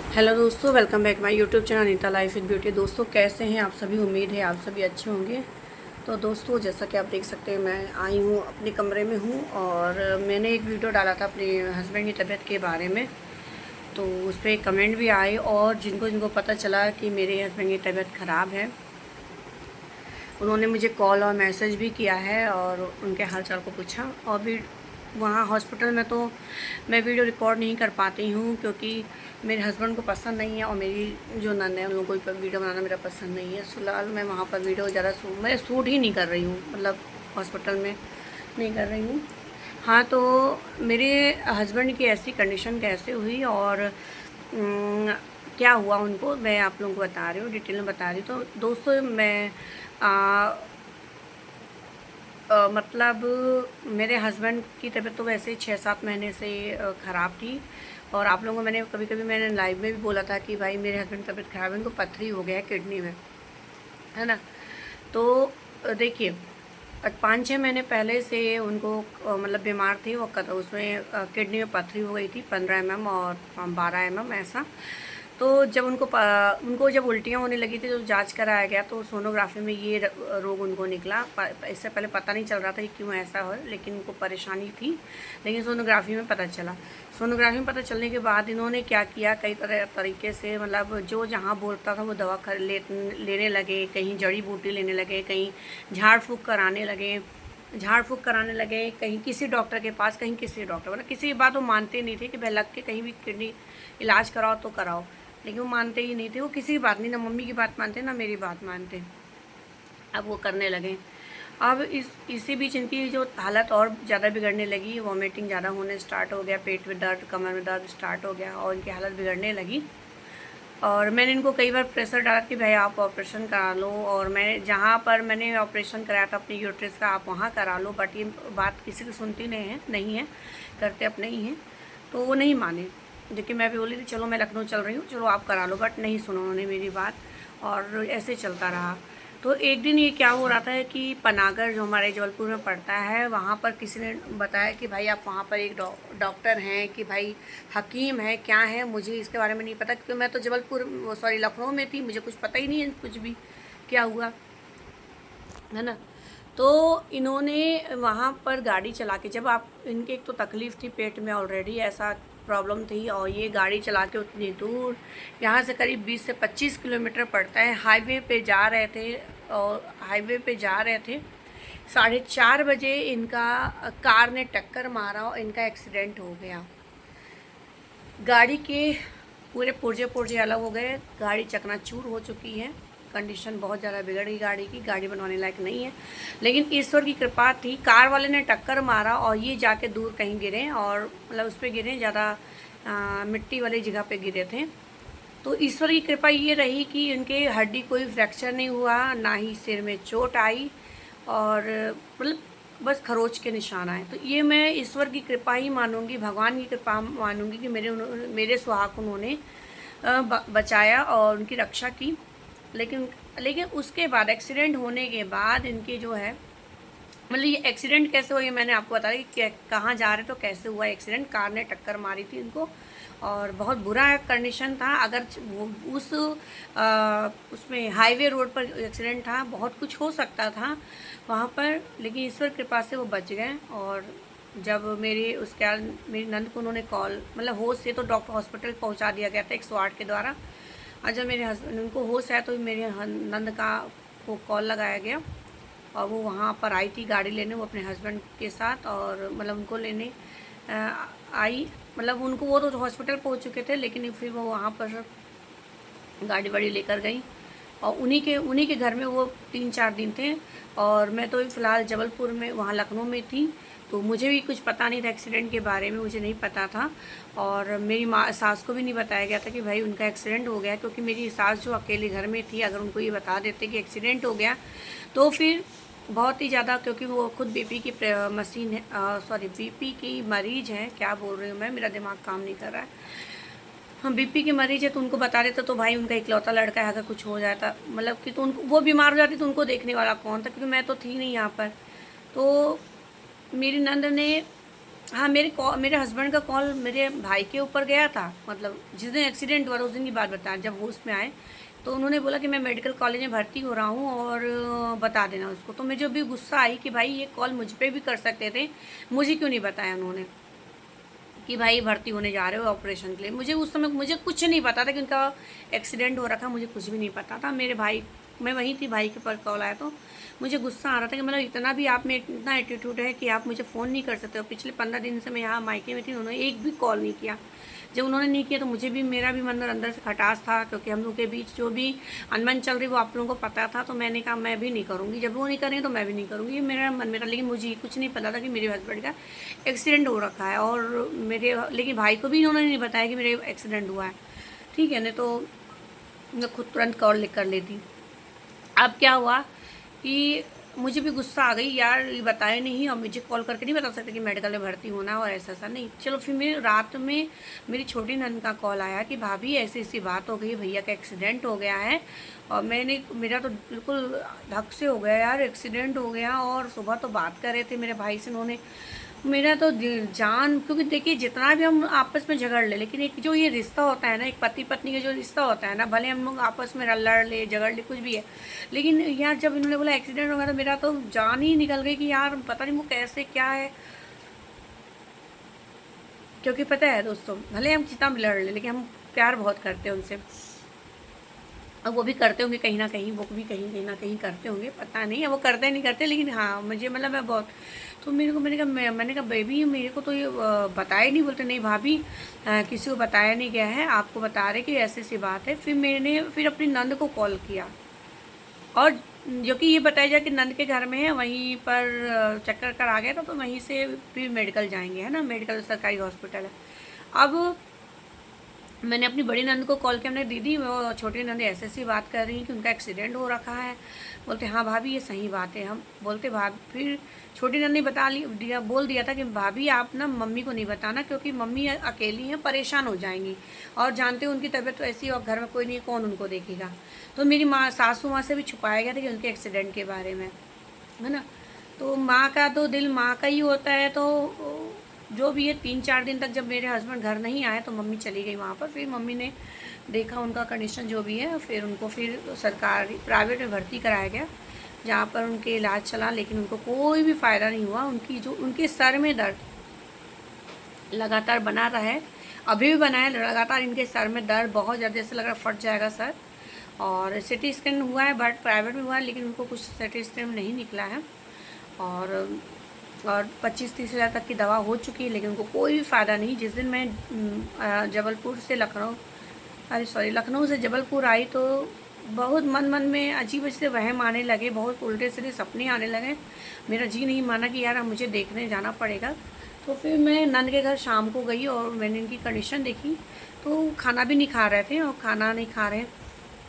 Hello दोस्तों, welcome back my YouTube channel Anita life with beauty. दोस्तों कैसे हैं आप सभी? उम्मीद है आप सभी अच्छे होंगे। तो दोस्तों जैसा कि आप देख सकते हैं, मैं आई हूँ अपने कमरे में हूँ और मैंने एक वीडियो डाला था अपने हस्बैंड की तबीयत के बारे में। तो उस पर कमेंट भी आए और जिनको जिनको पता चला कि मेरे हस्बैंड की तबीयत ख़राब है, उन्होंने मुझे कॉल और मैसेज भी किया है और उनके हालचाल को पूछा। और भी वहाँ हॉस्पिटल में तो मैं वीडियो रिकॉर्ड नहीं कर पाती हूँ क्योंकि मेरे हस्बैंड को पसंद नहीं है और मेरी जो नंद है उन लोगों को वीडियो बनाना मेरा पसंद नहीं है। फिलहाल मैं वहाँ पर वीडियो ज़्यादा मैं शूट ही नहीं कर रही हूँ, मतलब हॉस्पिटल में नहीं कर रही हूँ। हाँ, तो मेरे हस्बैंड की ऐसी कंडीशन कैसे हुई और क्या हुआ उनको, मैं आप लोगों को बता रही हूँ, डिटेल में बता रही हूँ। तो दोस्तों मैं मतलब मेरे हस्बैंड की तबीयत तो वैसे 6-7 महीने से ख़राब थी। और आप लोगों को मैंने कभी कभी मैंने लाइव में भी बोला था कि भाई मेरे हस्बैंड की तबीयत ख़राब है, उनको पथरी हो गया है किडनी में, है ना। तो देखिए 5-6 महीने पहले से उनको मतलब बीमार थे वो, उसमें किडनी में पथरी हो गई थी 15 mm और 12 mm ऐसा। तो जब उनको जब उल्टियाँ होने लगी थी तो जांच कराया गया तो सोनोग्राफी में ये रोग उनको निकला। इससे पहले पता नहीं चल रहा था कि क्यों ऐसा हो, लेकिन उनको परेशानी थी, लेकिन सोनोग्राफी में पता चला। सोनोग्राफी में पता चलने के बाद इन्होंने क्या किया, कई तरीके से मतलब जो जहाँ बोलता था वो दवा लेने लगे, कहीं जड़ी बूटी लेने लगे, कहीं झाड़ फूँक कराने लगे, कहीं किसी डॉक्टर के पास, कहीं किसी डॉक्टर, मतलब किसी की बात वो मानते नहीं थे कि भाई लग के कहीं भी किडनी इलाज कराओ तो कराओ, लेकिन वो मानते ही नहीं थे। वो किसी की बात नहीं, ना मम्मी की बात मानते ना मेरी बात मानते। अब वो करने लगे। अब इसी बीच इनकी जो हालत और ज़्यादा बिगड़ने लगी, वॉमिटिंग ज़्यादा होने स्टार्ट हो गया, पेट में दर्द, कमर में दर्द स्टार्ट हो गया और इनकी हालत बिगड़ने लगी। और मैंने इनको कई बार प्रेशर डाला कि भाई आप ऑपरेशन करा लो, और मैं जहाँ पर मैंने ऑपरेशन कराया था अपनी यूट्रस का आप वहाँ करा लो, बट ये बात किसी की सुनती नहीं है, करते अपने ही हैं। तो वो नहीं माने, जबकि मैं भी बोली थी चलो मैं लखनऊ चल रही हूँ, चलो आप करा लो, बट नहीं सुना उन्होंने मेरी बात और ऐसे चलता रहा। तो एक दिन ये क्या हो रहा था कि पनागर जो हमारे जबलपुर में पड़ता है, वहाँ पर किसी ने बताया कि भाई आप वहाँ पर एक डॉक्टर हैं कि भाई हकीम है, क्या है, मुझे इसके बारे में नहीं पता क्योंकि मैं तो जबलपुर सॉरी लखनऊ में थी, मुझे कुछ पता ही नहीं है कुछ भी क्या हुआ, है ना। तो इन्होंने वहाँ पर गाड़ी चला के, जब आप इनके एक तो तकलीफ़ थी पेट में, ऑलरेडी ऐसा प्रॉब्लम थी, और ये गाड़ी चला के उतनी दूर, यहाँ से करीब 20 से 25 किलोमीटर पड़ता है, हाईवे पे जा रहे थे। और हाईवे पे जा रहे थे 4:30 बजे इनका कार ने टक्कर मारा और इनका एक्सीडेंट हो गया। गाड़ी के पूरे पुर्जे पुर्जे अलग हो गए, गाड़ी चकनाचूर हो चुकी है, कंडीशन बहुत ज़्यादा बिगड़ गई गाड़ी की, गाड़ी बनवाने लायक नहीं है। लेकिन ईश्वर की कृपा थी, कार वाले ने टक्कर मारा और ये जाके दूर कहीं गिरे, और मतलब उस पर गिरे ज़्यादा मिट्टी वाली जगह पे गिरे थे। तो ईश्वर की कृपा ये रही कि उनके हड्डी कोई फ्रैक्चर नहीं हुआ, ना ही सिर में चोट आई, और मतलब बस खरोच के निशान आए। तो ये मैं ईश्वर की कृपा ही मानूंगी, भगवान की कृपा मानूंगी कि मेरे सुहाग उन्होंने बचाया और उनकी रक्षा की। लेकिन लेकिन उसके बाद एक्सीडेंट होने के बाद इनके जो है, मतलब ये एक्सीडेंट कैसे हुआ ये मैंने आपको बताया कि कहाँ जा रहे तो कैसे हुआ एक्सीडेंट। कार ने टक्कर मारी थी इनको और बहुत बुरा कंडीशन था। अगर वो उसमें हाईवे रोड पर एक्सीडेंट था, बहुत कुछ हो सकता था वहाँ पर, लेकिन ईश्वर कृपा से वो बच गए। और जब उसके बाद मेरी नंद को उन्होंने कॉल, मतलब होश से तो डॉक्टर हॉस्पिटल पहुँचा दिया गया था 108 के द्वारा। और जब मेरे हस्बैंड उनको होश है तो मेरे नंद का को कॉल लगाया गया और वो वहाँ पर आई थी गाड़ी लेने, वो अपने हस्बैंड के साथ, और मतलब उनको लेने आई, मतलब उनको वो तो हॉस्पिटल पहुँच चुके थे, लेकिन फिर वो वहाँ पर गाड़ी वाड़ी लेकर गई और उन्हीं के घर में वो 3-4 दिन थे। और मैं तो फ़िलहाल जबलपुर में, वहाँ लखनऊ में थी, तो मुझे भी कुछ पता नहीं था एक्सीडेंट के बारे में, मुझे नहीं पता था। और मेरी माँ सास को भी नहीं बताया गया था कि भाई उनका एक्सीडेंट हो गया, क्योंकि मेरी सास जो अकेले घर में थी, अगर उनको ये बता देते कि एक्सीडेंट हो गया तो फिर बहुत ही ज़्यादा, क्योंकि वो खुद बीपी की मशीन है, सॉरी बीपी की मरीज़ है, क्या बोल रही हूँ मैं, मेरा दिमाग काम नहीं कर रहा है। हम बीपी के मरीज है तो उनको बता देते तो भाई उनका इकलौता लड़का है, अगर कुछ हो जाता मतलब कि, तो उनको वो बीमार हो जाती तो उनको देखने वाला कौन था, क्योंकि मैं तो थी नहीं यहाँ पर। तो मेरी नंद ने हाँ, मेरे हस्बैंड का कॉल मेरे भाई के ऊपर गया था, मतलब जिस दिन एक्सीडेंट हुआ था उस दिन की बात बताएं, जब होश में आए तो उन्होंने बोला कि मैं मेडिकल कॉलेज में भर्ती हो रहा हूँ और बता देना उसको। तो मुझे भी गुस्सा आई कि भाई ये कॉल मुझ पे भी कर सकते थे, मुझे क्यों नहीं बताया उन्होंने कि भाई भर्ती होने जा रहे हो ऑपरेशन के लिए। मुझे उस समय मुझे कुछ नहीं पता था कि उनका एक्सीडेंट हो रखा, मुझे कुछ भी नहीं पता था। मेरे भाई, मैं वहीं थी, भाई के पर कॉल आया तो मुझे गुस्सा आ रहा था कि मतलब इतना भी आप में इतना एटीट्यूड है कि आप मुझे फ़ोन नहीं कर सकते हो। पिछले 15 दिन से मैं यहाँ मायके में थी, उन्होंने एक भी कॉल नहीं किया। जब उन्होंने नहीं किया तो मुझे भी, मेरा भी मन अंदर से खटास था, क्योंकि हम लोग के बीच जो भी अनबन चल रही वो आप लोगों को पता था। तो मैंने कहा मैं भी नहीं करूँगी, जब वो नहीं करेंगे तो मैं भी नहीं करूँगी, ये मेरा मन में था। लेकिन मुझे कुछ नहीं पता था कि मेरे हस्बैंड का एक्सीडेंट हो रखा है, और लेकिन भाई को भी इन्होंने नहीं बताया कि मेरे एक्सीडेंट हुआ है। ठीक है, नहीं तो मैं खुद तुरंत कॉल कर लेती। अब क्या हुआ कि मुझे भी गुस्सा आ गई, यार ये बताया नहीं, और मुझे कॉल करके नहीं बता सकते कि मेडिकल में भर्ती होना और ऐसा ऐसा नहीं। चलो फिर मेरे रात में मेरी छोटी नंद का कॉल आया कि भाभी ऐसी ऐसी बात हो गई, भैया का एक्सीडेंट हो गया है। और मेरा तो बिल्कुल धक से हो गया यार, एक्सीडेंट हो गया। और सुबह तो बात कर रहे थे मेरे भाई से, उन्होंने मेरा तो जान, क्योंकि देखिए जितना भी हम आपस में झगड़ ले, लेकिन एक जो ये रिश्ता होता है ना, एक पति पत्नी का जो रिश्ता होता है ना, भले हम लोग आपस में लड़ ले झगड़ ले कुछ भी है, लेकिन यार जब इन्होंने बोला एक्सीडेंट हो गया तो मेरा तो जान ही निकल गई कि यार पता नहीं वो कैसे क्या है। क्योंकि पता है दोस्तों, भले हम जितना भी लड़ ले, लेकिन हम प्यार बहुत करते हैं उनसे। अब वो भी करते होंगे कहीं ना कहीं, वो भी कहीं ना कहीं करते होंगे, पता नहीं है वो करते नहीं करते, लेकिन हाँ मुझे मतलब मैं बहुत। तो मेरे को मैंने कहा बेबी मेरे को तो ये बताया नहीं। बोलते नहीं भाभी, किसी को बताया नहीं गया है, आपको बता रहे कि ऐसी सी बात है। फिर मैंने फिर अपनी नंद को कॉल किया, और जो कि ये बताया जाए कि नंद के घर में है, वहीं पर चक्कर कर आ गया था, तो वहीं से फिर मेडिकल जाएंगे, है ना, मेडिकल सरकारी हॉस्पिटल है। अब मैंने अपनी बड़ी नंद को कॉल किया, हमने दीदी वो छोटी नंद ऐसे ऐसी बात कर रही कि उनका एक्सीडेंट हो रखा है। बोलते हाँ भाभी ये सही बात है। हम बोलते भाभी, फिर छोटी नंद ने बोल दिया था कि भाभी आप ना मम्मी को नहीं बताना, क्योंकि मम्मी अकेली हैं, परेशान हो जाएंगी, और जानते हो उनकी तबीयत तो ऐसी, और घर में कोई नहीं है, कौन उनको देखेगा। तो मेरी माँ, सासू माँ से भी छुपाया गया था कि उनके एक्सीडेंट के बारे में, है ना। तो माँ का तो दिल माँ का ही होता है। तो जो भी है 3-4 दिन तक जब मेरे हस्बैंड घर नहीं आए तो मम्मी चली गई वहाँ पर। फिर मम्मी ने देखा उनका कंडीशन जो भी है, फिर उनको फिर सरकारी प्राइवेट में भर्ती कराया गया, जहाँ पर उनके इलाज चला, लेकिन उनको कोई भी फ़ायदा नहीं हुआ। उनके सर में दर्द लगातार बना रहा है, अभी भी बना है लगातार। इनके सर में दर्द बहुत ज़्यादा, जैसे लग रहा फट जाएगा सर। और सिटी स्कैन हुआ है, बट प्राइवेट में हुआ है, लेकिन उनको कुछ सिटी स्कैन नहीं निकला है। और 25-30 हज़ार तक की दवा हो चुकी है, लेकिन उनको कोई भी फ़ायदा नहीं। जिस दिन मैं लखनऊ से जबलपुर आई, तो बहुत मन में अजीब से वहम आने लगे, बहुत उल्टे सीधे सपने आने लगे। मेरा जी नहीं माना कि यार मुझे देखने जाना पड़ेगा। तो फिर मैं नंद के घर शाम को गई, और मैंने इनकी कंडीशन देखी, तो खाना भी नहीं खा रहे थे, और खाना नहीं खा रहे,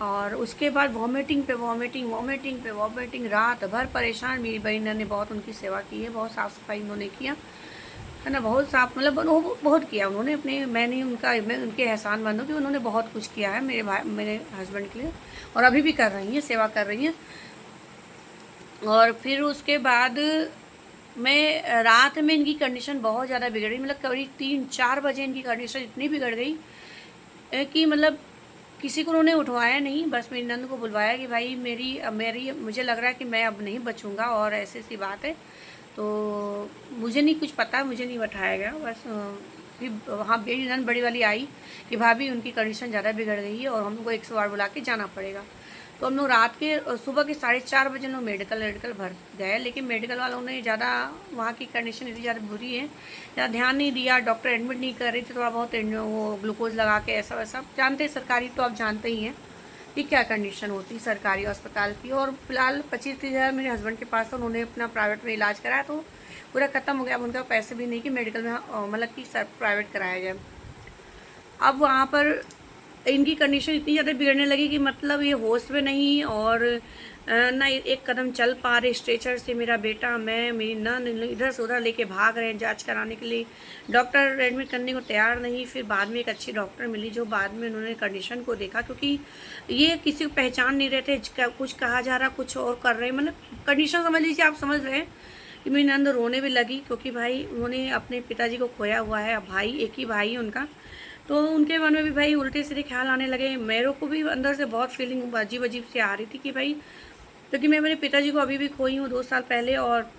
और उसके बाद वॉमिटिंग पे वॉमिटिंग, रात भर परेशान। मेरी बहन ने बहुत उनकी सेवा की है, बहुत साफ़ सफाई उन्होंने किया, है ना, बहुत साफ, मतलब बहुत किया उन्होंने अपने। मैं उनके एहसानमंद हूँ कि उन्होंने बहुत कुछ किया है मेरे हस्बैंड के लिए, और अभी भी कर रही हैं, सेवा कर रही हैं। और फिर उसके बाद मैं रात में इनकी कंडीशन बहुत ज़्यादा बिगड़ गई, मतलब करीब 3-4 बजे इनकी कंडीशन इतनी बिगड़ गई कि मतलब किसी को उन्होंने उठवाया नहीं, बस मेरी नंद को बुलवाया कि भाई मेरी मुझे लग रहा है कि मैं अब नहीं बचूंगा, और ऐसी सी बात है। तो मुझे नहीं कुछ पता, मुझे नहीं बैठाया गया, बस फिर वहाँ मेरी नंद बड़ी वाली आई कि भाभी उनकी कंडीशन ज़्यादा बिगड़ गई है, और हम लोग को 108 बुला के जाना पड़ेगा। तो हम लोग सुबह के 4:30 बजे लोग मेडिकल भर गए, लेकिन मेडिकल वालों ने ज़्यादा, वहाँ की कंडीशन इतनी ज़्यादा बुरी है, ज़्यादा ध्यान नहीं दिया। डॉक्टर एडमिट नहीं कर रहे थे, थोड़ा बहुत वो ग्लूकोज लगा के ऐसा वैसा, जानते हैं सरकारी तो आप जानते ही हैं कि क्या कंडीशन होती है सरकारी अस्पताल की। और फिलहाल 25-30 हज़ार मेरे हस्बैंड के पास था, उन्होंने अपना प्राइवेट में इलाज कराया, तो पूरा ख़त्म हो गया। अब उनका पैसे भी नहीं कि मेडिकल में मतलब कि प्राइवेट कराया जाए। अब वहाँ पर इनकी कंडीशन इतनी ज़्यादा बिगड़ने लगी कि मतलब ये होश में नहीं, और ना एक कदम चल पा रहे। स्ट्रेचर से मेरा बेटा, मेरी नन इधर से उधर लेके भाग रहे हैं जांच कराने के लिए। डॉक्टर एडमिट करने को तैयार नहीं। फिर बाद में एक अच्छी डॉक्टर मिली, जो बाद में उन्होंने कंडीशन को देखा, क्योंकि ये किसी को पहचान नहीं रहे थे, कुछ कहा जा रहा कुछ और कर रहे हैं, मतलब कंडीशन समझ लीजिए, आप समझ रहे हैं कि मेरी नंद रोने भी लगी, क्योंकि भाई उन्होंने अपने पिताजी को खोया हुआ है। भाई, एक ही भाई है उनका, तो उनके मन में भी भाई उल्टे सीधे ख्याल आने लगे। मेरे को भी अंदर से बहुत फीलिंग अजीब अजीब सी आ रही थी कि भाई, क्योंकि मैं मेरे पिताजी को अभी भी खोई हूँ 2 साल पहले, और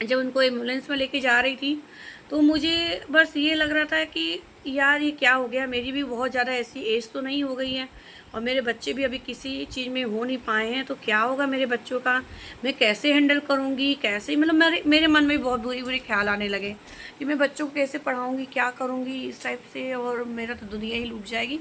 जब उनको एम्बुलेंस में लेके जा रही थी तो मुझे बस ये लग रहा था कि यार ये क्या हो गया, मेरी भी बहुत ज़्यादा ऐसी एज तो नहीं हो गई है, और मेरे बच्चे भी अभी किसी चीज़ में हो नहीं पाए हैं, तो क्या होगा मेरे बच्चों का, मैं कैसे हैंडल करूँगी, कैसे, मतलब मेरे मन में बहुत बुरी बुरी ख्याल आने लगे कि मैं बच्चों को कैसे पढ़ाऊँगी, क्या करूँगी इस टाइप से, और मेरा तो दुनिया ही लूट जाएगी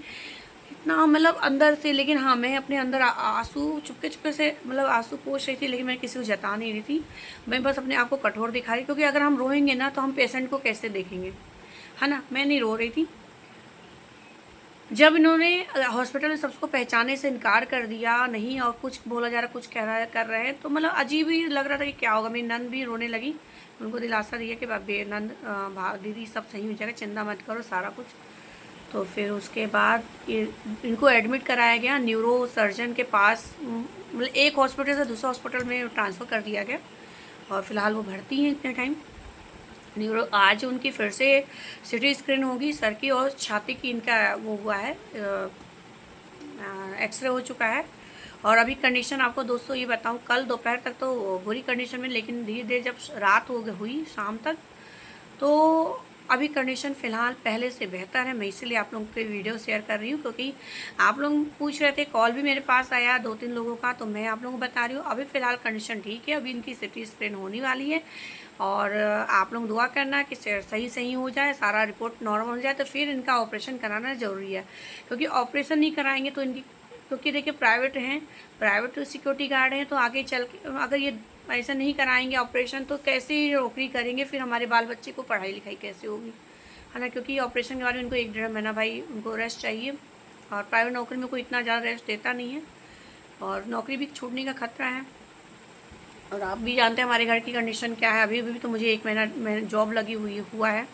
इतना, मतलब अंदर से। लेकिन हाँ, मैं अपने अंदर आंसू चुपके चुपके से, मतलब आंसू पोंछ रही थी, लेकिन मैं किसी को जता नहीं रही थी। मैं बस अपने आप को कठोर दिखा रही, क्योंकि अगर हम रोएंगे ना तो हम पेशेंट को कैसे देखेंगे, है ना। मैं नहीं रो रही थी। जब इन्होंने हॉस्पिटल में सबको पहचाने से इनकार कर दिया, नहीं और कुछ बोला जा रहा, कुछ कह रहा है, कर रहे हैं, तो मतलब अजीब ही लग रहा था कि क्या होगा। मेरी नंद भी रोने लगी, उनको दिलासा दिया कि बाबे नंद, दीदी सब सही हो जाएगा, चिंता मत करो, सारा कुछ। तो फिर उसके बाद इनको एडमिट कराया गया न्यूरो सर्जन के पास, मतलब एक हॉस्पिटल से दूसरे हॉस्पिटल में ट्रांसफ़र कर दिया गया, और फिलहाल वो भर्ती हैं इतने टाइम। न्यूरो आज उनकी फिर से सिटी स्कैन होगी सर की, और छाती की इनका वो हुआ है, एक्सरे हो चुका है। और अभी कंडीशन आपको दोस्तों ये बताऊं, कल दोपहर तक तो बुरी कंडीशन में, लेकिन धीरे धीरे जब रात हुई शाम तक, तो अभी कंडीशन फ़िलहाल पहले से बेहतर है। मैं इसलिए आप लोगों के वीडियो शेयर कर रही हूँ, क्योंकि आप लोग पूछ रहे थे, कॉल भी मेरे पास आया 2-3 लोगों का, तो मैं आप लोगों को बता रही हूँ अभी फ़िलहाल कंडीशन ठीक है। अभी इनकी सिटी स्कैन होने वाली है, और आप लोग दुआ करना कि सही हो जाए, सारा रिपोर्ट नॉर्मल हो जाए, तो फिर इनका ऑपरेशन कराना ज़रूरी है। क्योंकि ऑपरेशन नहीं कराएंगे तो इनकी, क्योंकि देखिए प्राइवेट हैं, प्राइवेट सिक्योरिटी गार्ड हैं, तो आगे चल के अगर ये ऐसा नहीं कराएंगे ऑपरेशन, तो कैसे नौकरी करेंगे, फिर हमारे बाल बच्चे को पढ़ाई लिखाई कैसे होगी, है ना। क्योंकि ऑपरेशन के बाद उनको 1-1.5 महीना भाई उनको रेस्ट चाहिए, और प्राइवेट नौकरी में कोई इतना ज़्यादा रेस्ट देता नहीं है, और नौकरी भी छूटने का खतरा है। और आप भी जानते हैं हमारे घर की कंडीशन क्या है। अभी भी तो मुझे 1 महीना जॉब लगी हुआ है,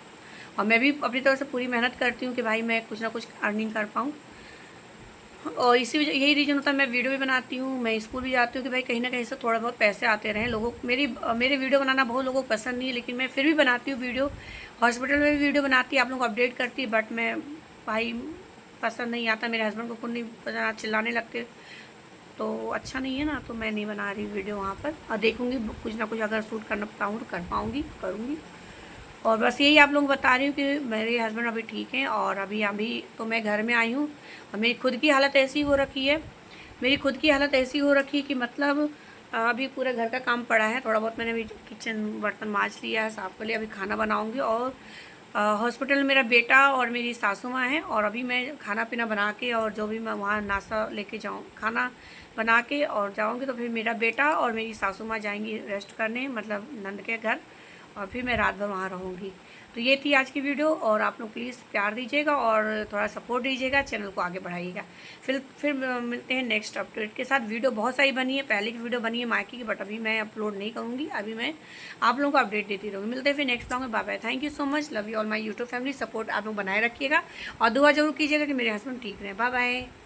और मैं भी अपनी तरफ से पूरी मेहनत करती हूँ कि भाई मैं कुछ ना कुछ अर्निंग कर पाऊँ, और इसी वजह, यही रीज़न होता है मैं वीडियो भी बनाती हूँ, मैं स्कूल भी जाती हूँ कि भाई कहीं ना कहीं से थोड़ा बहुत पैसे आते रहें। लोगों मेरे वीडियो बनाना बहुत लोगों को पसंद नहीं है, लेकिन मैं फिर भी बनाती हूँ वीडियो। हॉस्पिटल में भी वीडियो बनाती, आप लोग को अपडेट करती, बट मैं भाई पसंद नहीं आता, मेरे हस्बैंड को खुद नहीं पसंद, चिल्लाने लगते, तो अच्छा नहीं है ना, तो मैं नहीं बना रही वीडियो वहाँ पर। और देखूँगी कुछ ना कुछ अगर शूट करना पाऊँ तो कर पाऊँगी, करूँगी। और बस यही आप लोग बता रही हूँ कि मेरे हस्बैंड अभी ठीक हैं, और अभी तो मैं घर में आई हूँ, और मेरी खुद की हालत ऐसी हो रखी है, कि मतलब अभी पूरे घर का काम पड़ा है। थोड़ा बहुत मैंने अभी किचन बर्तन मांज लिया है, साफ़ कर लिया, अभी खाना बनाऊँगी। और हॉस्पिटल में मेरा बेटा और मेरी सासू माँ हैं, और अभी मैं खाना पीना बना के, और जो भी मैं वहाँ नाश्ता लेके जाऊँ, खाना बना के और जाऊँगी, तो फिर मेरा बेटा और मेरी सासू माँ जाएंगी रेस्ट करने, मतलब नंद के घर, और फिर मैं रात भर वहाँ रहूँगी। तो ये थी आज की वीडियो, और आप लोग प्लीज़ प्यार दीजिएगा और थोड़ा सपोर्ट दीजिएगा, चैनल को आगे बढ़ाइएगा। फिर मिलते हैं नेक्स्ट अपडेट के साथ। वीडियो बहुत सारी बनी है, पहले की वीडियो बनी है मायके की, बट अभी मैं अपलोड नहीं करूँगी, अभी मैं आप लोगों को अपडेट देती रहूँगी। मिलते हैं फिर नेक्स्ट ब्लॉग में। Bye bye, thank you so much, love you all my YouTube family. Support आप लोग बनाए रखिएगा, और दुआ जरूर कीजिएगा कि मेरे हस्बैंड ठीक रहें। Bye bye.